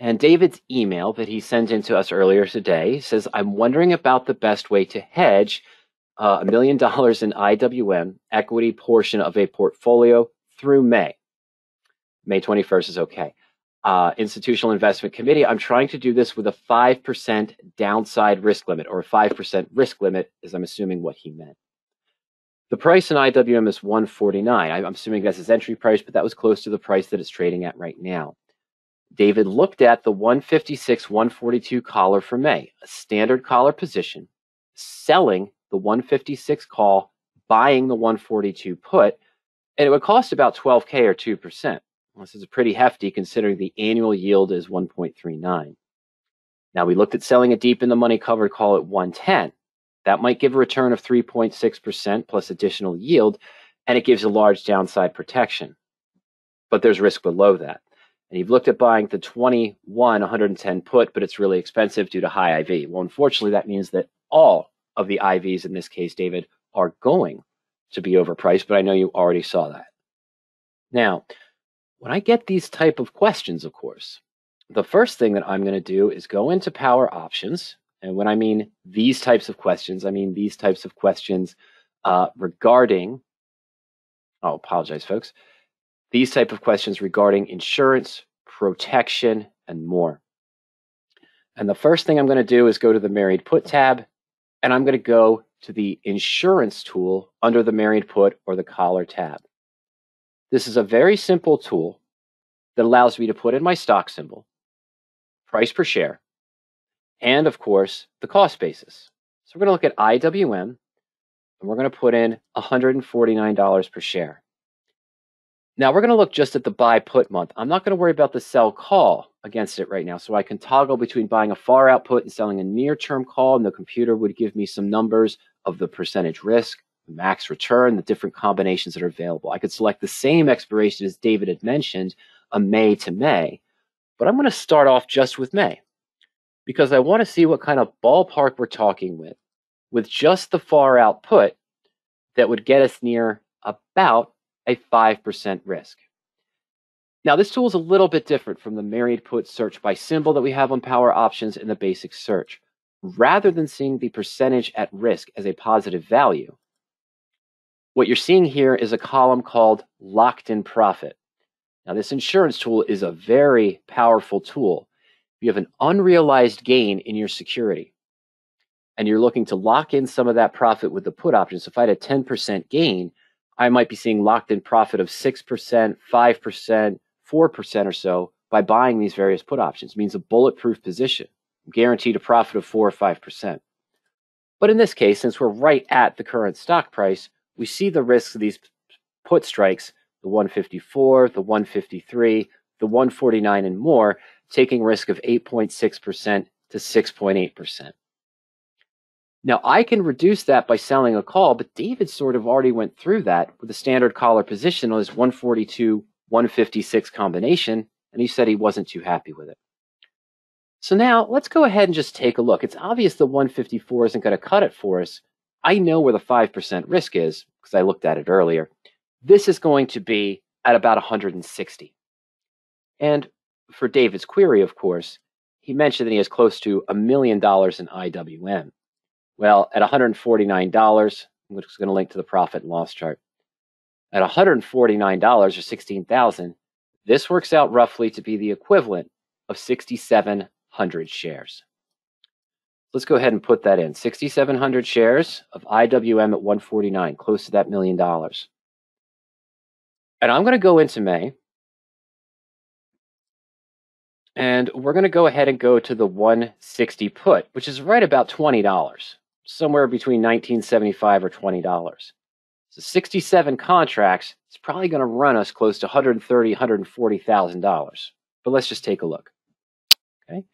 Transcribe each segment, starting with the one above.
And David's email that he sent in to us earlier today says, I'm wondering about the best way to hedge $1 million in IWM equity portion of a portfolio through May. May 21st is okay. Institutional Investment Committee, I'm trying to do this with a 5% downside risk limit, or a 5% risk limit, is I'm assuming what he meant. The price in IWM is 149. I'm assuming that's his entry price, but that was close to the price that it's trading at right now. David looked at the 156, 142 collar for May, a standard collar position, selling the 156 call, buying the 142 put, and it would cost about 12K or 2%. This is pretty hefty considering the annual yield is 1.39. Now we looked at selling a deep in the money covered call at 110. That might give a return of 3.6% plus additional yield, and it gives a large downside protection. But there's risk below that. And you've looked at buying the 21 110 put, but it's really expensive due to high IV. Well, unfortunately, that means that all of the IVs in this case, David, are going to be overpriced, but I know you already saw that. Now, when I get these type of questions, of course, the first thing that I'm going to do is go into PowerOptions. And when I mean these types of questions, I mean these types of questions regarding, oh, apologize, folks. These type of questions regarding insurance, protection, and more. And the first thing I'm going to do is go to the Married Put tab, and I'm going to go to the Insurance tool under the Married Put or the Collar tab. This is a very simple tool that allows me to put in my stock symbol, price per share, and of course, the cost basis. So we're going to look at IWM, and we're going to put in $149 per share. Now we're going to look just at the buy put month. I'm not going to worry about the sell call against it right now. So I can toggle between buying a far out put and selling a near term call, and the computer would give me some numbers of the percentage risk, the max return, the different combinations that are available. I could select the same expiration as David had mentioned, a May to May, but I'm going to start off just with May because I want to see what kind of ballpark we're talking with just the far out put that would get us near about a 5% risk. Now, this tool is a little bit different from the Married Put search by symbol that we have on PowerOptions in the basic search. Rather than seeing the percentage at risk as a positive value, what you're seeing here is a column called Locked in Profit. Now, this insurance tool is a very powerful tool. If you have an unrealized gain in your security and you're looking to lock in some of that profit with the put option, so if I had a 10% gain, I might be seeing locked in profit of 6%, 5%, 4% or so by buying these various put options. It means a bulletproof position, guaranteed a profit of 4 or 5%. But in this case, since we're right at the current stock price, we see the risks of these put strikes, the 154, the 153, the 149 and more, taking risk of 8.6% to 6.8%. Now, I can reduce that by selling a call, but David sort of already went through that with a standard collar position on his 142, 156 combination, and he said he wasn't too happy with it. So now let's go ahead and just take a look. It's obvious the 154 isn't going to cut it for us. I know where the 5% risk is because I looked at it earlier. This is going to be at about 160. And for David's query, of course, he mentioned that he has close to $1 million in IWM. Well, at $149, I'm just going to link to the profit and loss chart. At $149 or $16,000, this works out roughly to be the equivalent of 6,700 shares. Let's go ahead and put that in. 6,700 shares of IWM at 149, close to that $1 million. And I'm going to go into May, and we're going to go ahead and go to the 160 put, which is right about $20, somewhere between $19.75 or $20. So 67 contracts, it's probably going to run us close to $130,000, $140,000. But let's just take a look. Okay,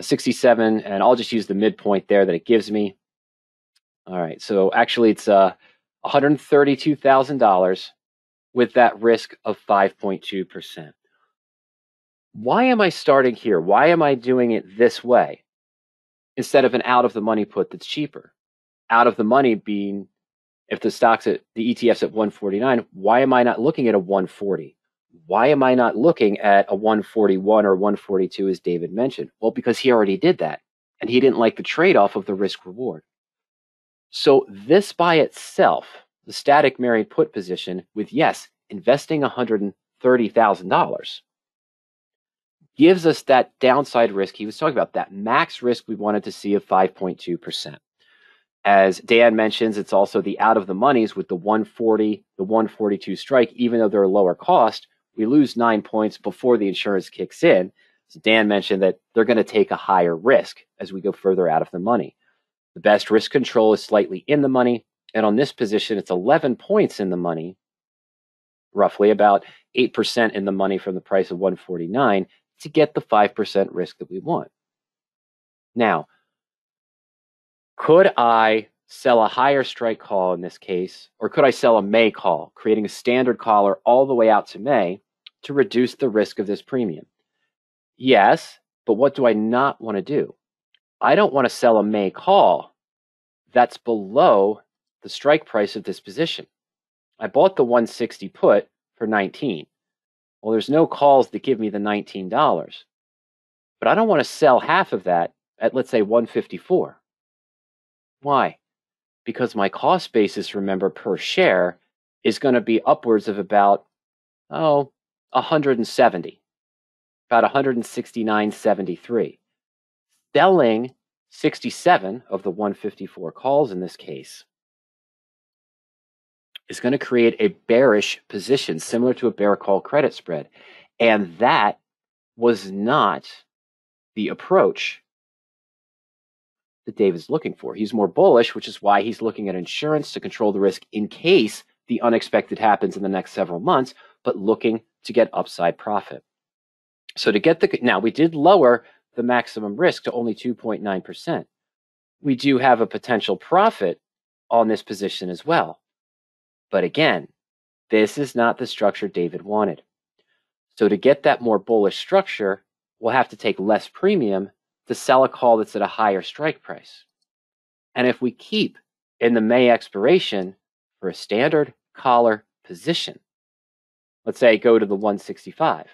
67, and I'll just use the midpoint there that it gives me. All right, so actually it's $132,000 with that risk of 5.2%. Why am I starting here? Why am I doing it this way instead of an out of the money put that's cheaper? Out of the money being, if the stock's at the ETF's at 149, why am I not looking at a 140? Why am I not looking at a 141 or 142 as David mentioned? Well, because he already did that, and he didn't like the trade-off of the risk reward. So this by itself, the static married put position with, yes, investing $130,000, gives us that downside risk he was talking about, that max risk we wanted to see of 5.2%. As Dan mentions, it's also the out of the monies with the 140, the 142 strike. Even though they're a lower cost, we lose 9 points before the insurance kicks in. So Dan mentioned that they're going to take a higher risk as we go further out of the money. The best risk control is slightly in the money, and on this position, it's 11 points in the money, roughly about 8% in the money from the price of 149 to get the 5% risk that we want. Now, could I sell a higher strike call in this case, or could I sell a May call, creating a standard collar all the way out to May to reduce the risk of this premium? Yes, but what do I not want to do? I don't want to sell a May call that's below the strike price of this position. I bought the 160 put for 19. Well, there's no calls that give me the $19, but I don't want to sell half of that at, let's say, 154. Why? Because my cost basis, remember, per share is going to be upwards of about, 170, about 169.73. Selling 67 of the 154 calls in this case is going to create a bearish position similar to a bear call credit spread. And that was not the approach that David's looking for. He's more bullish, which is why he's looking at insurance to control the risk in case the unexpected happens in the next several months, but looking to get upside profit. So to get now we did lower the maximum risk to only 2.9%. We do have a potential profit on this position as well. But again, this is not the structure David wanted. So to get that more bullish structure, we'll have to take less premium to sell a call that's at a higher strike price. And if we keep in the May expiration for a standard collar position, let's say go to the 165,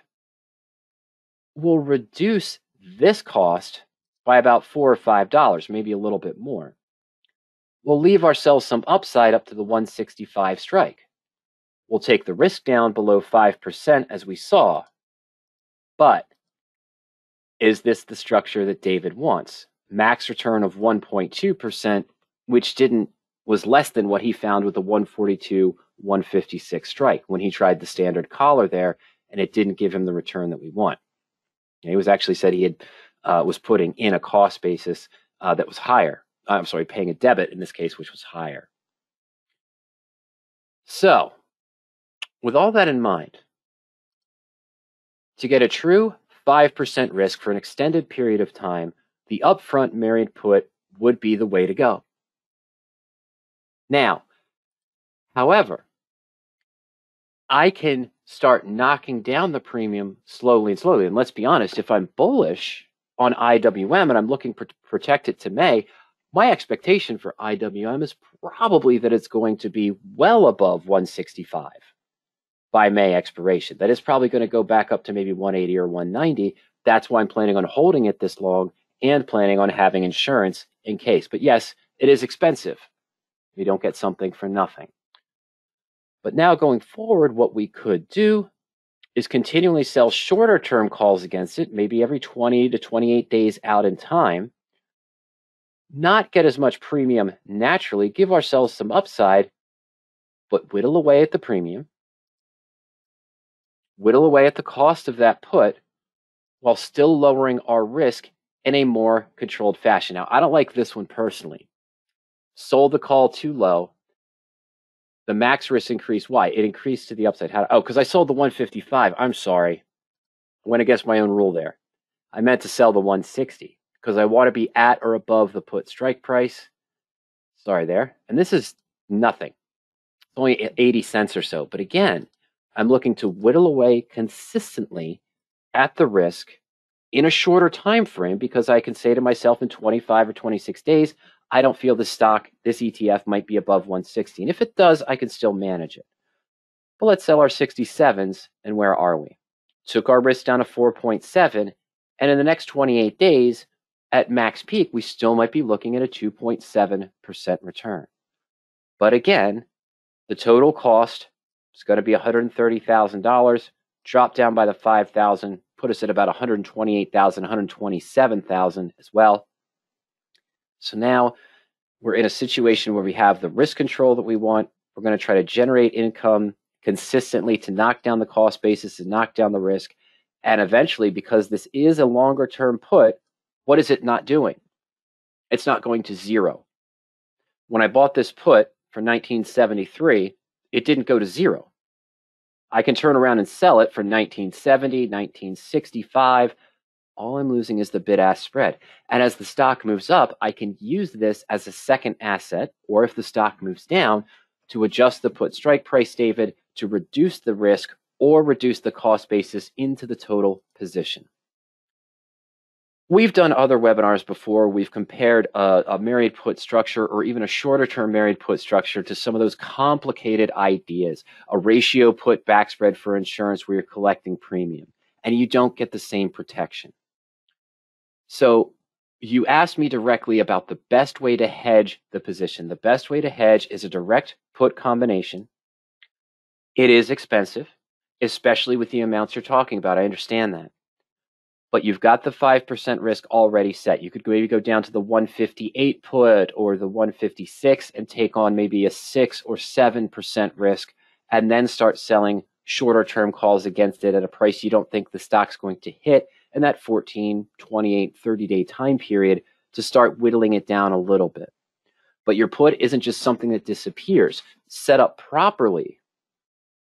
we'll reduce this cost by about $4 or $5, maybe a little bit more. We'll leave ourselves some upside up to the 165 strike. We'll take the risk down below 5% as we saw. But is this the structure that David wants? Max return of 1.2%, which was less than what he found with the 142, 156 strike when he tried the standard collar there, and it didn't give him the return that we want. And he was actually said he had was putting in a cost basis that was higher. I'm sorry, paying a debit in this case, which was higher. So, with all that in mind, to get a true 5% risk for an extended period of time, the upfront married put would be the way to go. Now, however, I can start knocking down the premium slowly and slowly. And let's be honest, if I'm bullish on IWM and I'm looking to protect it to May, my expectation for IWM is probably that it's going to be well above 165 by May expiration. That is probably going to go back up to maybe 180 or 190. That's why I'm planning on holding it this long and planning on having insurance in case. But yes, it is expensive. You don't get something for nothing. But now going forward, what we could do is continually sell shorter term calls against it, maybe every 20 to 28 days out in time, not get as much premium naturally, give ourselves some upside, but whittle away at the premium, whittle away at the cost of that put, while still lowering our risk in a more controlled fashion. Now, I don't like this one personally. Sold the call too low. The max risk increased. Why? It increased to the upside. How? Oh, because I sold the 155. I'm sorry. I went against my own rule there. I meant to sell the 160 because I want to be at or above the put strike price. Sorry there. And this is nothing. It's only 80 cents or so. But again, I'm looking to whittle away consistently at the risk in a shorter time frame because I can say to myself in 25 or 26 days, I don't feel this stock, this ETF might be above 160. And if it does, I can still manage it. but let's sell our 67s, and where are we? Took our risk down to 4.7, and in the next 28 days, at max peak, we still might be looking at a 2.7% return. But again, the total cost is going to be $130,000, drop down by the 5,000, put us at about 128,000, 127,000 as well. So now we're in a situation where we have the risk control that we want. We're going to try to generate income consistently to knock down the cost basis, to knock down the risk. And eventually, because this is a longer term put, what is it not doing? It's not going to zero. When I bought this put for 1973, it didn't go to zero. I can turn around and sell it for 1970, 1965. All I'm losing is the bid-ask spread. And as the stock moves up, I can use this as a second asset, or if the stock moves down, to adjust the put strike price, David, to reduce the risk or reduce the cost basis into the total position. We've done other webinars before. We've compared a married put structure or even a shorter term married put structure to some of those complicated ideas. A ratio put back spread for insurance where you're collecting premium and you don't get the same protection. So you asked me directly about the best way to hedge the position. The best way to hedge is a direct put combination. It is expensive, especially with the amounts you're talking about. I understand that. But you've got the 5% risk already set. You could maybe go down to the 158 put or the 156 and take on maybe a 6 or 7% risk and then start selling shorter term calls against it at a price you don't think the stock's going to hit in that 14, 28, 30-day time period to start whittling it down a little bit. But your put isn't just something that disappears. Set up properly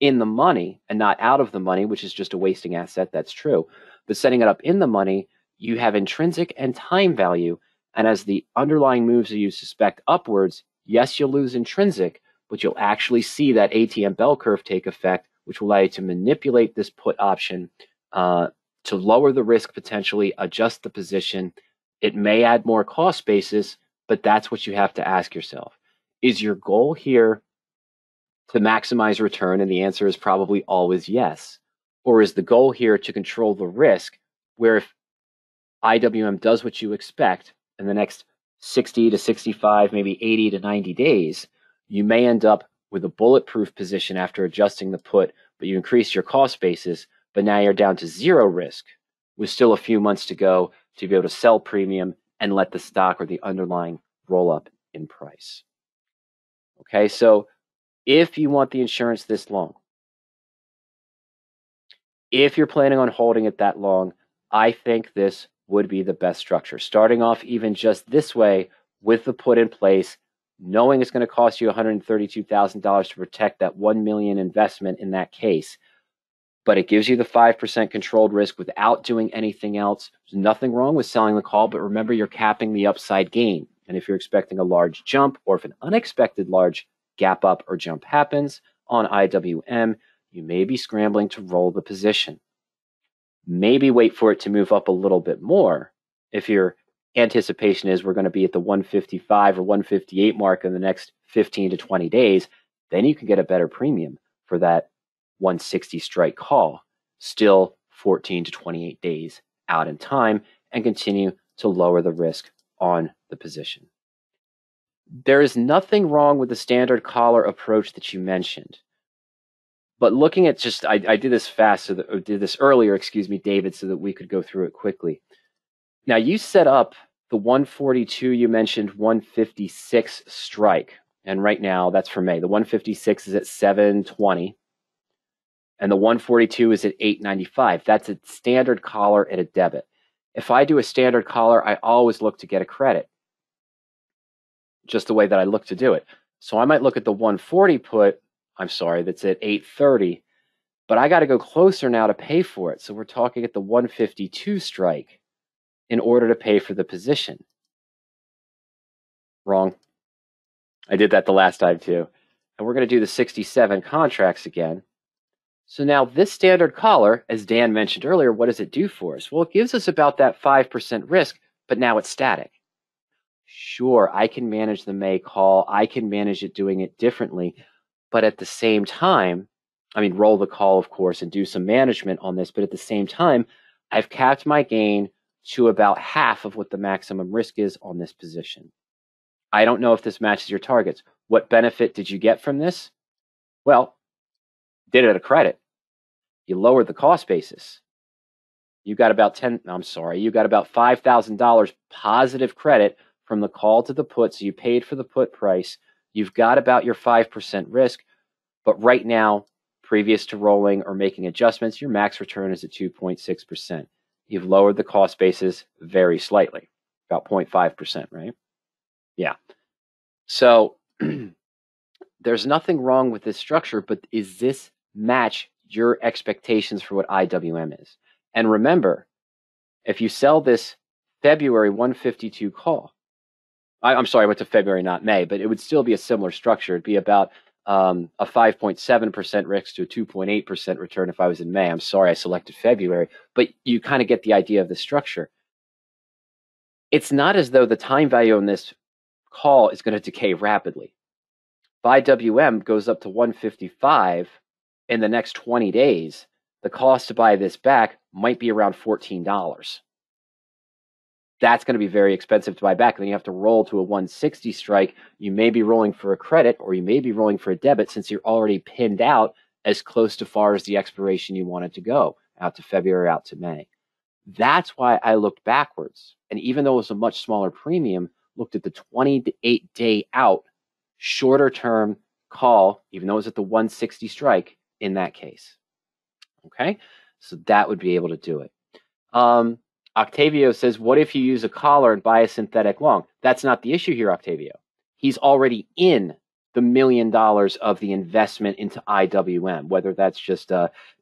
in the money and not out of the money, which is just a wasting asset, that's true. But setting it up in the money, you have intrinsic and time value. And as the underlying moves that you suspect upwards, yes, you'll lose intrinsic, but you'll actually see that ATM bell curve take effect, which will allow you to manipulate this put option to lower the risk potentially, adjust the position. It may add more cost basis, but that's what you have to ask yourself. Is your goal here to maximize return? And the answer is probably always yes. Or is the goal here to control the risk, where if IWM does what you expect in the next 60 to 65, maybe 80 to 90 days, you may end up with a bulletproof position after adjusting the put, but you increase your cost basis, but now you're down to zero risk with still a few months to go to be able to sell premium and let the stock or the underlying roll up in price. Okay, so if you want the insurance this long, if you're planning on holding it that long, I think this would be the best structure. Starting off even just this way with the put in place, knowing it's going to cost you $132,000 to protect that $1 million investment in that case, but it gives you the 5% controlled risk without doing anything else. There's nothing wrong with selling the call, but remember you're capping the upside gain. And if you're expecting a large jump or if an unexpected large gap up or jump happens on IWM, you may be scrambling to roll the position. Maybe wait for it to move up a little bit more. If your anticipation is we're going to be at the 155 or 158 mark in the next 15 to 20 days, then you can get a better premium for that 160 strike call, still 14 to 28 days out in time, and continue to lower the risk on the position. There is nothing wrong with the standard collar approach that you mentioned. But looking at just, I did this fast, or did this earlier, excuse me, David, so that we could go through it quickly. Now, you set up the 142, you mentioned 156 strike. And right now, that's for May. The 156 is at 720. And the 142 is at 895. That's a standard collar and a debit. If I do a standard collar, I always look to get a credit, just the way that I look to do it. So I might look at the 140 put, that's at 830, but I got to go closer now to pay for it. So we're talking at the 152 strike in order to pay for the position. Wrong. I did that the last time too. And we're going to do the 67 contracts again. So now this standard collar, as Dan mentioned earlier, what does it do for us? Well, it gives us about that 5% risk, but now it's static. Sure, I can manage the May call. I can manage it doing it differently. But at the same time, I mean, roll the call, of course, and do some management on this. But at the same time, I've capped my gain to about half of what the maximum risk is on this position. I don't know if this matches your targets. What benefit did you get from this? Well, did it at a credit. You lowered the cost basis. You got about $5,000 positive credit from the call to the put. So you paid for the put price. You've got about your 5% risk. But right now, previous to rolling or making adjustments, your max return is at 2.6%. You've lowered the cost basis very slightly, about 0.5%, right? Yeah. So there's nothing wrong with this structure, but is this match your expectations for what IWM is? And remember, if you sell this February 152 call, I'm sorry, I went to February, not May, but it would still be a similar structure. It'd be about a 5.7% risk to a 2.8% return if I was in May. I'm sorry I selected February, but you kind of get the idea of the structure. It's not as though the time value on this call is going to decay rapidly. If IWM goes up to 155 in the next 20 days, the cost to buy this back might be around $14. That's going to be very expensive to buy back. Then you have to roll to a 160 strike. You may be rolling for a credit or you may be rolling for a debit since you're already pinned out as close to far as the expiration you wanted to go, out to February, out to May. That's why I looked backwards. And even though it was a much smaller premium, looked at the 28-day out, shorter term call, even though it was at the 160 strike in that case. Okay, so that would be able to do it. Octavio says, what if you use a collar and buy a synthetic long? That's not the issue here, Octavio. He's already in the $1 million of the investment into IWM, whether that's just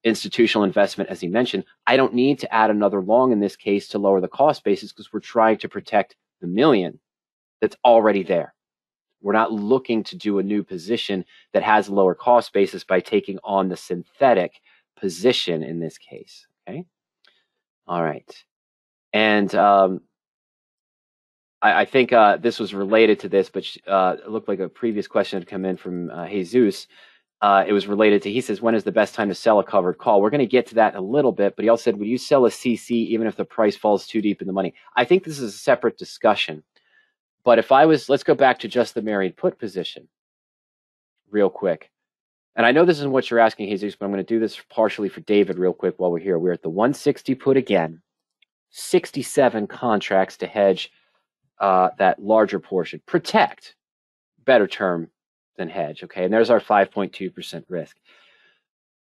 institutional investment, as he mentioned. I don't need to add another long in this case to lower the cost basis because we're trying to protect the $1 million that's already there. We're not looking to do a new position that has a lower cost basis by taking on the synthetic position in this case. Okay. All right. And I think this was related to this, but it looked like a previous question had come in from Jesus. It was related to, he says, when is the best time to sell a covered call? We're going to get to that in a little bit, but he also said, would you sell a CC even if the price falls too deep in the money? I think this is a separate discussion. But if I was, let's go back to just the married put position real quick. And I know this isn't what you're asking, Jesus, but I'm going to do this partially for David real quick while we're here. We're at the 160 put again. 67 contracts to hedge that larger portion. Protect, better term than hedge, okay? And there's our 5.2% risk.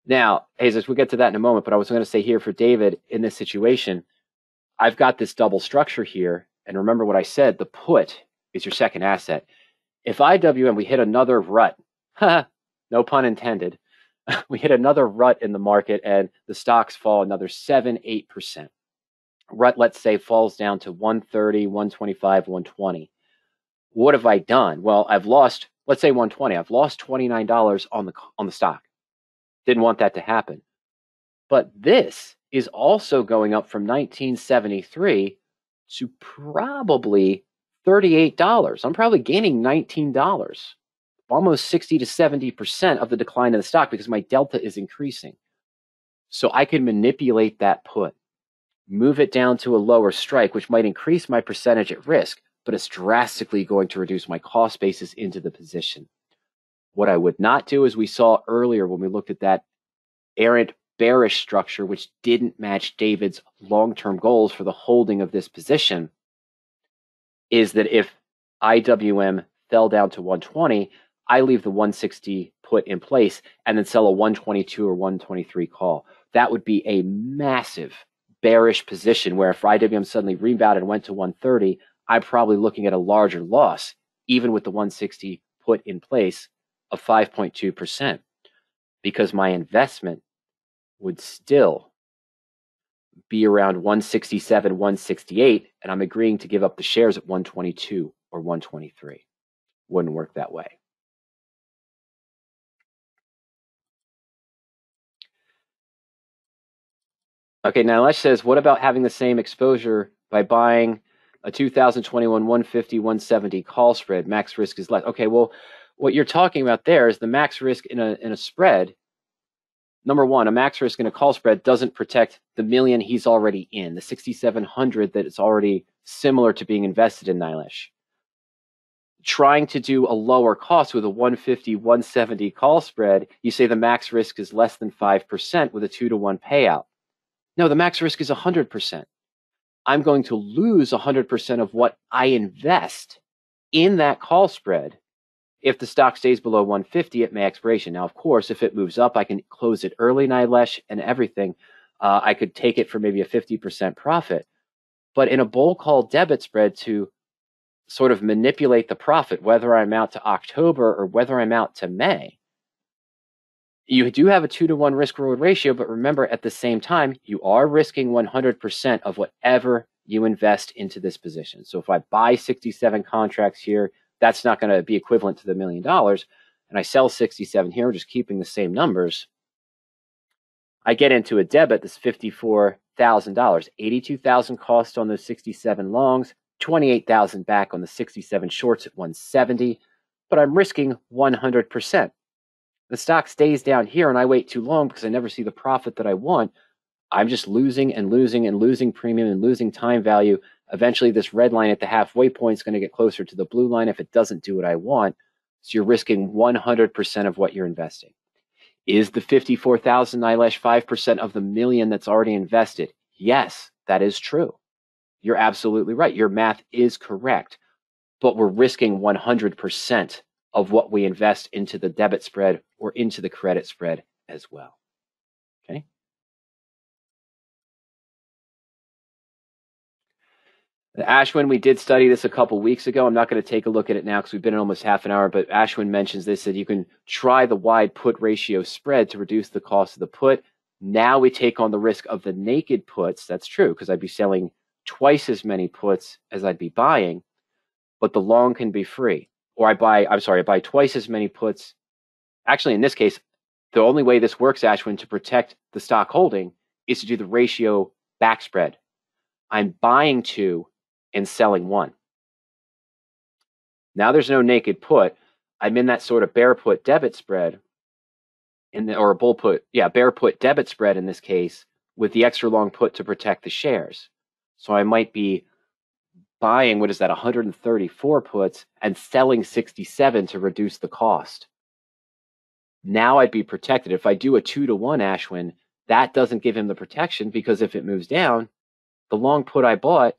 Now, Jesus, we'll get to that in a moment, but I was going to say here for David, in this situation, I've got this double structure here, and remember what I said, the put is your second asset. If IWM, we hit another rut, no pun intended, we hit another rut in the market and the stocks fall another 7-8%. Rut, let's say, falls down to 130, 125, 120. What have I done? Well, I've lost, let's say 120. I've lost $29 on the stock. Didn't want that to happen. But this is also going up from 1973 to probably $38. I'm probably gaining $19, almost 60 to 70% of the decline in the stock because my delta is increasing. So I can manipulate that put, move it down to a lower strike, which might increase my percentage at risk, but it's drastically going to reduce my cost basis into the position. What I would not do, as we saw earlier when we looked at that errant bearish structure, which didn't match David's long-term goals for the holding of this position, is that if IWM fell down to 120, I leave the 160 put in place and then sell a 122 or 123 call. That would be a massive bearish position where if IWM suddenly rebounded and went to 130, I'm probably looking at a larger loss, even with the 160 put in place of 5.2%, because my investment would still be around 167, 168, and I'm agreeing to give up the shares at 122 or 123. Wouldn't work that way. Okay, now Lesh says, what about having the same exposure by buying a 2021 150, 170 call spread? Max risk is less. Okay, well, what you're talking about there is the max risk in a spread number one, a max risk in a call spread doesn't protect the million he's already in, the 6,700 that is already similar to being invested in Nilesh. Trying to do a lower cost with a 150, 170 call spread, you say the max risk is less than 5% with a 2-to-1 payout. No, the max risk is 100%. I'm going to lose 100% of what I invest in that call spread if the stock stays below 150 at May expiration. Now, of course, if it moves up, I can close it early, Nilesh, and everything. I could take it for maybe a 50% profit. But in a bull call debit spread, to sort of manipulate the profit, whether I'm out to October or whether I'm out to May, you do have a 2-to-1 risk reward ratio, but remember, at the same time, you are risking 100% of whatever you invest into this position. So if I buy 67 contracts here, that's not going to be equivalent to the $1 million. And I sell 67 here, just keeping the same numbers. I get into a debit that's $54,000, $82,000 cost on those 67 longs, $28,000 back on the 67 shorts at 170, but I'm risking 100%. The stock stays down here and I wait too long because I never see the profit that I want. I'm just losing and losing and losing premium and losing time value. Eventually, this red line at the halfway point is going to get closer to the blue line if it doesn't do what I want. So you're risking 100% of what you're investing. Is the 54,000 Nilesh 5% of the million that's already invested? Yes, that is true. You're absolutely right. Your math is correct. But we're risking 100% of what we invest into the debit spread or into the credit spread as well. Okay. Ashwin, we did study this a couple weeks ago. I'm not going to take a look at it now because we've been in almost half an hour, but Ashwin mentions this, that you can try the wide put ratio spread to reduce the cost of the put. Now we take on the risk of the naked puts. That's true, because I'd be selling twice as many puts as I'd be buying, but the long can be free. Or I buy twice as many puts. Actually, in this case, the only way this works, Ashwin, to protect the stock holding is to do the ratio back spread. I'm buying 2 and selling 1. Now there's no naked put. I'm in that sort of bear put debit spread, or a bull put, bear put debit spread in this case, with the extra long put to protect the shares. So I might be buying, 134 puts and selling 67 to reduce the cost. Now I'd be protected. If I do a 2-to-1 Ashwin, that doesn't give him the protection, because if it moves down, the long put I bought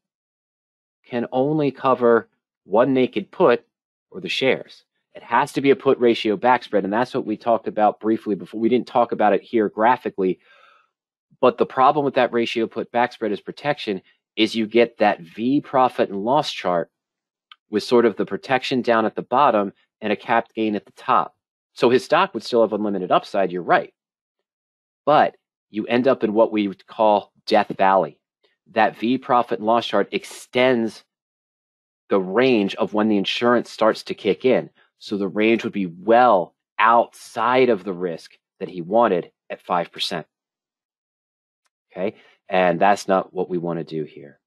can only cover 1 naked put or the shares. It has to be a put ratio back spread, and that's what we talked about briefly before. We didn't talk about it here graphically, but the problem with that ratio put back spread as protection is you get that V profit and loss chart with sort of the protection down at the bottom and a capped gain at the top. So his stock would still have unlimited upside, you're right. But you end up in what we would call Death Valley. That V profit and loss chart extends the range of when the insurance starts to kick in. So the range would be well outside of the risk that he wanted at 5%. Okay, and that's not what we want to do here.